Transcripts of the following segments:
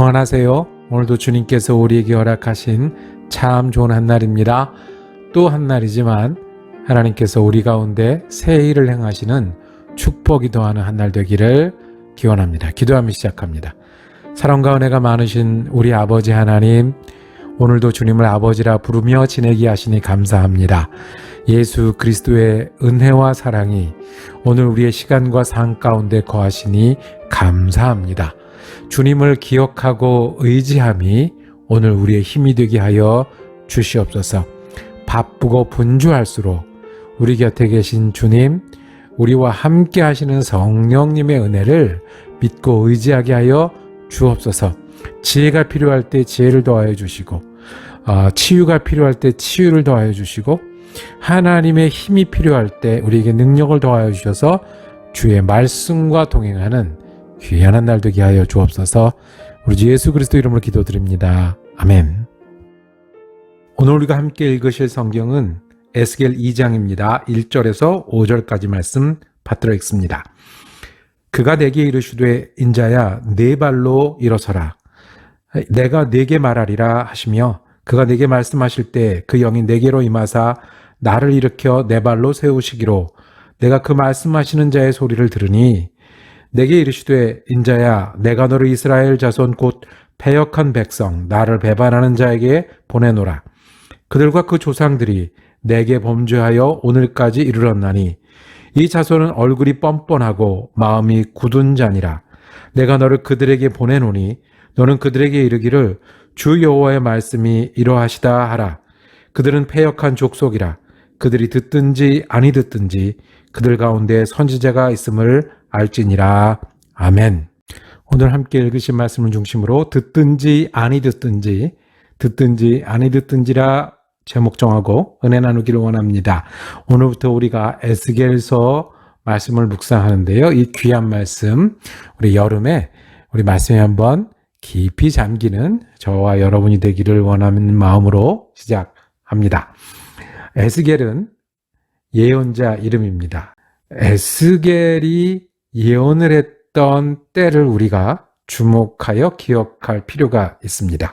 평안하세요. 오늘도 주님께서 우리에게 허락하신 참 좋은 한날입니다. 또 한날이지만 하나님께서 우리 가운데 새 일을 행하시는 축복이 더하는 한날 되기를 기원합니다. 기도하며 시작합니다. 사랑과 은혜가 많으신 우리 아버지 하나님, 오늘도 주님을 아버지라 부르며 지내게 하시니 감사합니다. 예수 그리스도의 은혜와 사랑이 오늘 우리의 시간과 삶 가운데 거하시니 감사합니다. 주님을 기억하고 의지함이 오늘 우리의 힘이 되게 하여 주시옵소서. 바쁘고 분주할수록 우리 곁에 계신 주님, 우리와 함께 하시는 성령님의 은혜를 믿고 의지하게 하여 주옵소서. 지혜가 필요할 때 지혜를 더하여 주시고, 치유가 필요할 때 치유를 더하여 주시고, 하나님의 힘이 필요할 때 우리에게 능력을 더하여 주셔서 주의 말씀과 동행하는 귀한 한 날 되게 하여 주옵소서. 우리 주 예수 그리스도 이름으로 기도드립니다. 아멘. 오늘 우리가 함께 읽으실 성경은 에스겔 2장입니다. 1절에서 5절까지 말씀 받들어 읽습니다. 그가 내게 이르시되 인자야 네 발로 일어서라. 내가 네게 말하리라 하시며 그가 내게 말씀하실 때 그 영이 내게로 임하사 나를 일으켜 네 발로 세우시기로 내가 그 말씀하시는 자의 소리를 들으니 내게 이르시되 인자야 내가 너를 이스라엘 자손 곧 패역한 백성 나를 배반하는 자에게 보내노라. 그들과 그 조상들이 내게 범죄하여 오늘까지 이르렀나니 이 자손은 얼굴이 뻔뻔하고 마음이 굳은 자니라. 내가 너를 그들에게 보내노니 너는 그들에게 이르기를 주 여호와의 말씀이 이러하시다 하라. 그들은 패역한 족속이라. 그들이 듣든지 아니 듣든지 그들 가운데 선지자가 있음을 알지니라. 아멘. 오늘 함께 읽으신 말씀을 중심으로 듣든지 아니 듣든지 아니 듣든지라 제목 정하고 은혜 나누기를 원합니다. 오늘부터 우리가 에스겔서 말씀을 묵상하는데요. 이 귀한 말씀, 우리 여름에 우리 말씀에 한번 깊이 잠기는 저와 여러분이 되기를 원하는 마음으로 시작합니다. 에스겔은 예언자 이름입니다. 에스겔이 예언을 했던 때를 우리가 주목하여 기억할 필요가 있습니다.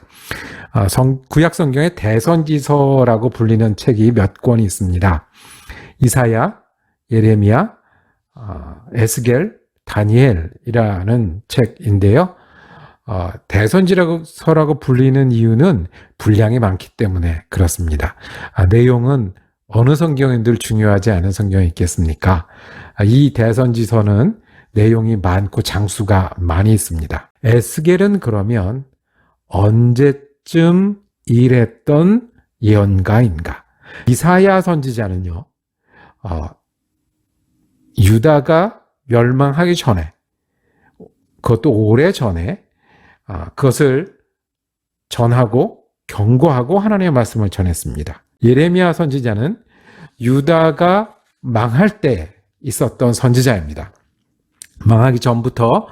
구약 성경의 대선지서라고 불리는 책이 몇 권이 있습니다. 이사야, 예레미야, 에스겔, 다니엘이라는 책인데요. 대선지서라고 불리는 이유는 분량이 많기 때문에 그렇습니다. 내용은 어느 성경에 늘 중요하지 않은 성경이 있겠습니까? 이 대선지서는 내용이 많고 장수가 많이 있습니다. 에스겔은 그러면 언제쯤 일했던 예언가인가? 이사야 선지자는요, 유다가 멸망하기 전에, 그것도 오래 전에 그것을 전하고 경고하고 하나님의 말씀을 전했습니다. 예레미야 선지자는 유다가 망할 때 있었던 선지자입니다. 망하기 전부터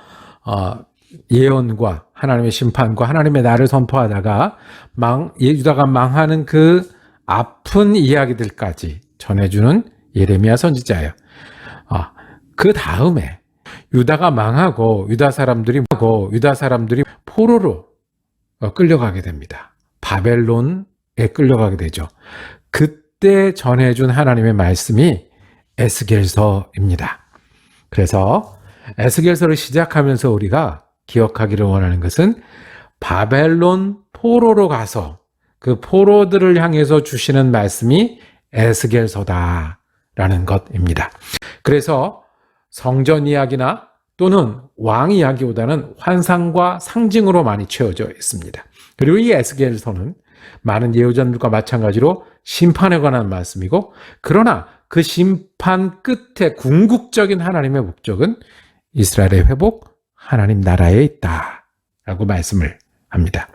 예언과 하나님의 심판과 하나님의 날을 선포하다가 유다가 망하는 그 아픈 이야기들까지 전해주는 예레미야 선지자예요. 그 다음에 유다가 망하고 유다 사람들이 포로로 끌려가게 됩니다. 바벨론에 끌려가게 되죠. 그때 전해준 하나님의 말씀이 에스겔서입니다. 그래서 에스겔서를 시작하면서 우리가 기억하기를 원하는 것은 바벨론 포로로 가서 그 포로들을 향해서 주시는 말씀이 에스겔서다라는 것입니다. 그래서 성전 이야기나 또는 왕 이야기보다는 환상과 상징으로 많이 채워져 있습니다. 그리고 이 에스겔서는 많은 예언자들과 마찬가지로 심판에 관한 말씀이고, 그러나 그 심판 끝에 궁극적인 하나님의 목적은 이스라엘의 회복, 하나님 나라에 있다라고 말씀을 합니다.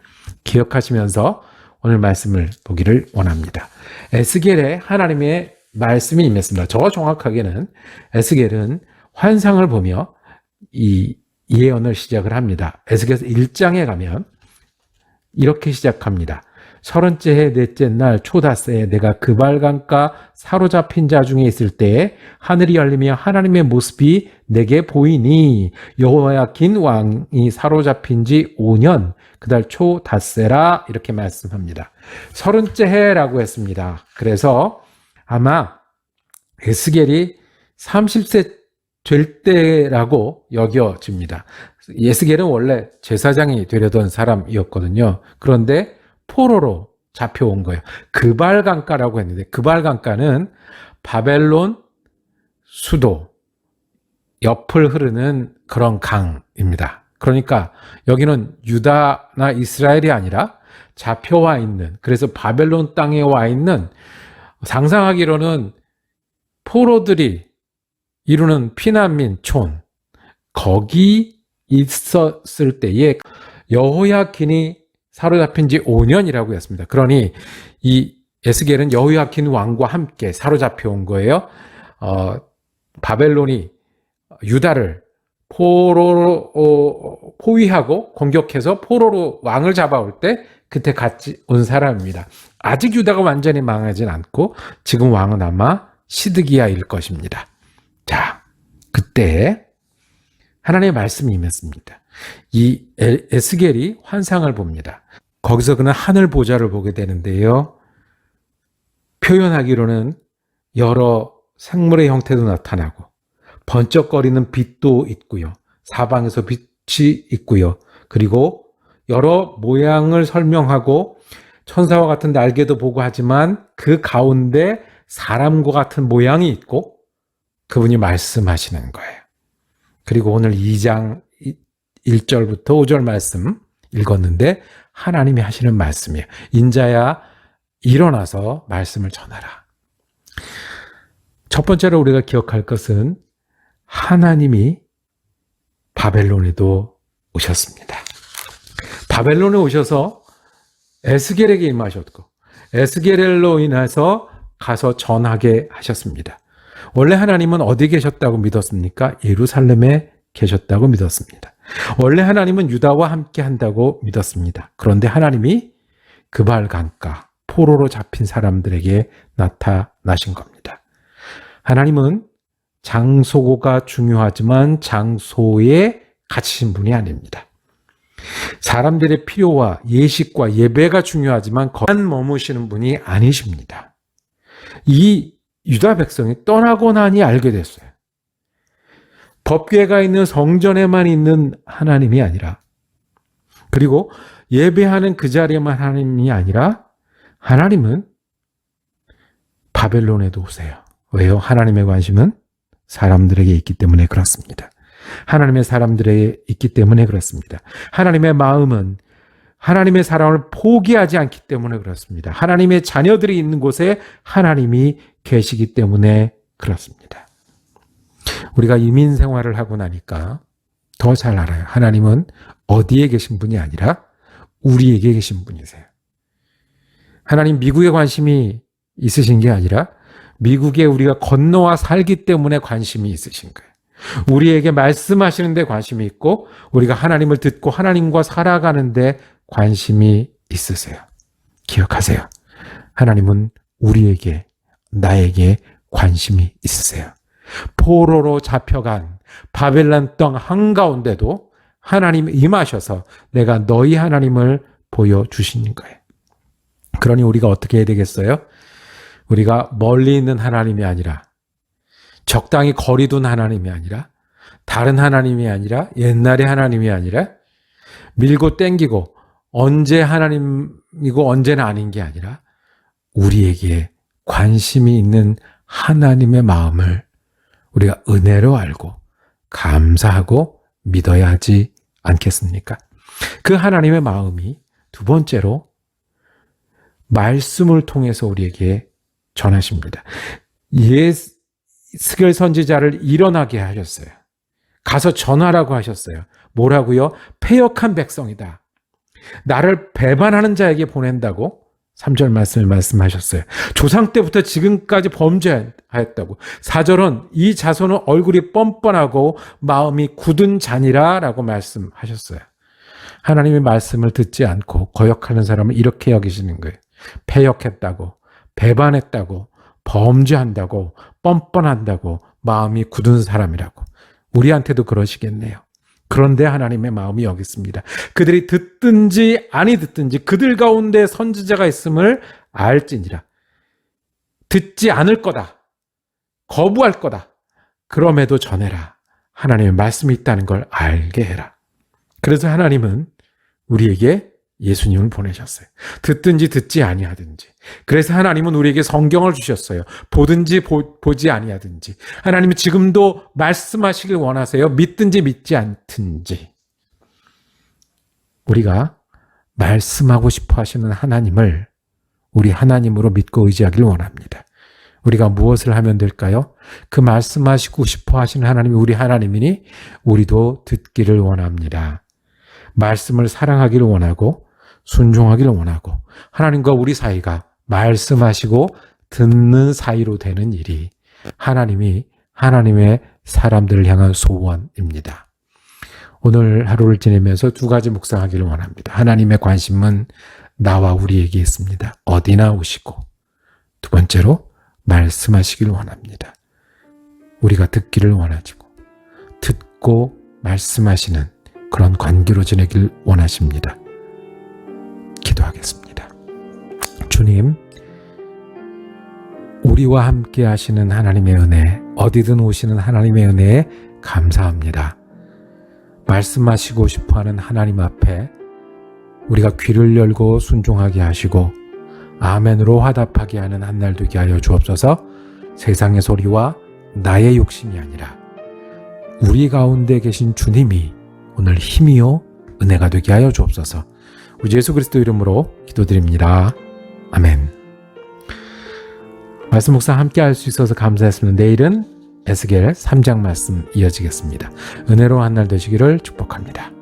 기억하시면서 오늘 말씀을 보기를 원합니다. 에스겔에 하나님의 말씀이 임했습니다. 저 정확하게는 에스겔은 환상을 보며 이 예언을 시작을 합니다. 에스겔서 1장에 가면 이렇게 시작합니다. 30째 해 넷째 날 초닷새에 내가 그발강가 사로잡힌 자 중에 있을 때에 하늘이 열리며 하나님의 모습이 내게 보이니 여호야킨 왕이 사로잡힌 지 5년 그달 초닷새라 이렇게 말씀합니다. 30째 해라고 했습니다. 그래서 아마 에스겔이 30세 될 때라고 여겨집니다. 에스겔은 원래 제사장이 되려던 사람이었거든요. 그런데 포로로 잡혀온 거예요. 그발강가라고 했는데 그발강가는 바벨론 수도 옆을 흐르는 그런 강입니다. 그러니까 여기는 유다나 이스라엘이 아니라 잡혀와 있는, 그래서 바벨론 땅에 와 있는, 상상하기로는 포로들이 이루는 피난민촌, 거기 있었을 때에 여호야킨이 사로잡힌 지 5년이라고 했습니다. 그러니 이 에스겔은 여호야킨 왕과 함께 사로잡혀 온 거예요. 바벨론이 유다를 포로로 포위하고 공격해서 포로로 왕을 잡아올 때 그때 같이 온 사람입니다. 아직 유다가 완전히 망하진 않고 지금 왕은 아마 시드기야일 것입니다. 자, 그때 하나님의 말씀이 임했습니다. 이 에스겔이 환상을 봅니다. 거기서 그는 하늘 보좌를 보게 되는데요. 표현하기로는 여러 생물의 형태도 나타나고 번쩍거리는 빛도 있고요. 사방에서 빛이 있고요. 그리고 여러 모양을 설명하고 천사와 같은 날개도 보고 하지만 그 가운데 사람과 같은 모양이 있고 그분이 말씀하시는 거예요. 그리고 오늘 2장 1절부터 5절 말씀 읽었는데 하나님이 하시는 말씀이에요. 인자야 일어나서 말씀을 전하라. 첫 번째로 우리가 기억할 것은 하나님이 바벨론에도 오셨습니다. 바벨론에 오셔서 에스겔에게 임하셨고 에스겔로 인해서 가서 전하게 하셨습니다. 원래 하나님은 어디 계셨다고 믿었습니까? 예루살렘에 계셨다고 믿었습니다. 원래 하나님은 유다와 함께 한다고 믿었습니다. 그런데 하나님이 그발강가 포로로 잡힌 사람들에게 나타나신 겁니다. 하나님은 장소가 중요하지만 장소에 갇히신 분이 아닙니다. 사람들의 필요와 예식과 예배가 중요하지만 거기만 머무시는 분이 아니십니다. 이 유다 백성이 떠나고 나니 알게 됐어요. 법궤가 있는 성전에만 있는 하나님이 아니라, 그리고 예배하는 그 자리에만 하나님이 아니라 하나님은 바벨론에도 오세요. 왜요? 하나님의 관심은 사람들에게 있기 때문에 그렇습니다. 하나님의 사람들에게 있기 때문에 그렇습니다. 하나님의 마음은 하나님의 사람을 포기하지 않기 때문에 그렇습니다. 하나님의 자녀들이 있는 곳에 하나님이 계시기 때문에 그렇습니다. 우리가 이민 생활을 하고 나니까 더 잘 알아요. 하나님은 어디에 계신 분이 아니라 우리에게 계신 분이세요. 하나님 미국에 관심이 있으신 게 아니라 미국에 우리가 건너와 살기 때문에 관심이 있으신 거예요. 우리에게 말씀하시는 데 관심이 있고 우리가 하나님을 듣고 하나님과 살아가는 데 관심이 있으세요. 기억하세요. 하나님은 우리에게, 나에게 관심이 있으세요. 포로로 잡혀간 바벨론 땅 한가운데도 하나님이 임하셔서 내가 너희 하나님을 보여주시는 거예요. 그러니 우리가 어떻게 해야 되겠어요? 우리가 멀리 있는 하나님이 아니라, 적당히 거리 둔 하나님이 아니라, 다른 하나님이 아니라, 옛날의 하나님이 아니라, 밀고 땡기고 언제 하나님이고 언제는 아닌 게 아니라 우리에게 관심이 있는 하나님의 마음을 우리가 은혜로 알고 감사하고 믿어야 하지 않겠습니까? 그 하나님의 마음이 두 번째로 말씀을 통해서 우리에게 전하십니다. 에스겔 선지자를 일어나게 하셨어요. 가서 전하라고 하셨어요. 뭐라고요? 패역한 백성이다. 나를 배반하는 자에게 보낸다고 3절 말씀을 말씀하셨어요. 조상 때부터 지금까지 범죄하였다고. 4절은 이 자손은 얼굴이 뻔뻔하고 마음이 굳은 자니라 라고 말씀하셨어요. 하나님의 말씀을 듣지 않고 거역하는 사람을 이렇게 여기시는 거예요. 패역했다고, 배반했다고, 범죄한다고, 뻔뻔한다고, 마음이 굳은 사람이라고. 우리한테도 그러시겠네요. 그런데 하나님의 마음이 여기 있습니다. 그들이 듣든지 아니 듣든지 그들 가운데 선지자가 있음을 알지니라. 듣지 않을 거다. 거부할 거다. 그럼에도 전해라. 하나님의 말씀이 있다는 걸 알게 해라. 그래서 하나님은 우리에게 예수님을 보내셨어요. 듣든지 듣지 아니하든지. 그래서 하나님은 우리에게 성경을 주셨어요. 보든지 보지 아니하든지. 하나님은 지금도 말씀하시길 원하세요. 믿든지 믿지 않든지. 우리가 말씀하고 싶어 하시는 하나님을 우리 하나님으로 믿고 의지하길 원합니다. 우리가 무엇을 하면 될까요? 그 말씀하시고 싶어 하시는 하나님이 우리 하나님이니 우리도 듣기를 원합니다. 말씀을 사랑하기를 원하고 순종하기를 원하고 하나님과 우리 사이가 말씀하시고 듣는 사이로 되는 일이 하나님이 하나님의 사람들을 향한 소원입니다. 오늘 하루를 지내면서 두 가지 묵상하기를 원합니다. 하나님의 관심은 나와 우리에게 있습니다. 어디나 오시고 두 번째로 말씀하시길 원합니다. 우리가 듣기를 원하지고 듣고 말씀하시는 그런 관계로 지내길 원하십니다. 기도하겠습니다. 주님, 우리와 함께 하시는 하나님의 은혜, 어디든 오시는 하나님의 은혜에 감사합니다. 말씀하시고 싶어하는 하나님 앞에 우리가 귀를 열고 순종하게 하시고 아멘으로 화답하게 하는 한 날 되게 하여 주옵소서. 세상의 소리와 나의 욕심이 아니라 우리 가운데 계신 주님이 오늘 힘이요 은혜가 되게 하여 주옵소서. 우리 예수 그리스도 이름으로 기도드립니다. 아멘. 말씀 묵상 함께 할 수 있어서 감사했습니다. 내일은 에스겔 3장 말씀 이어지겠습니다. 은혜로운 한 날 되시기를 축복합니다.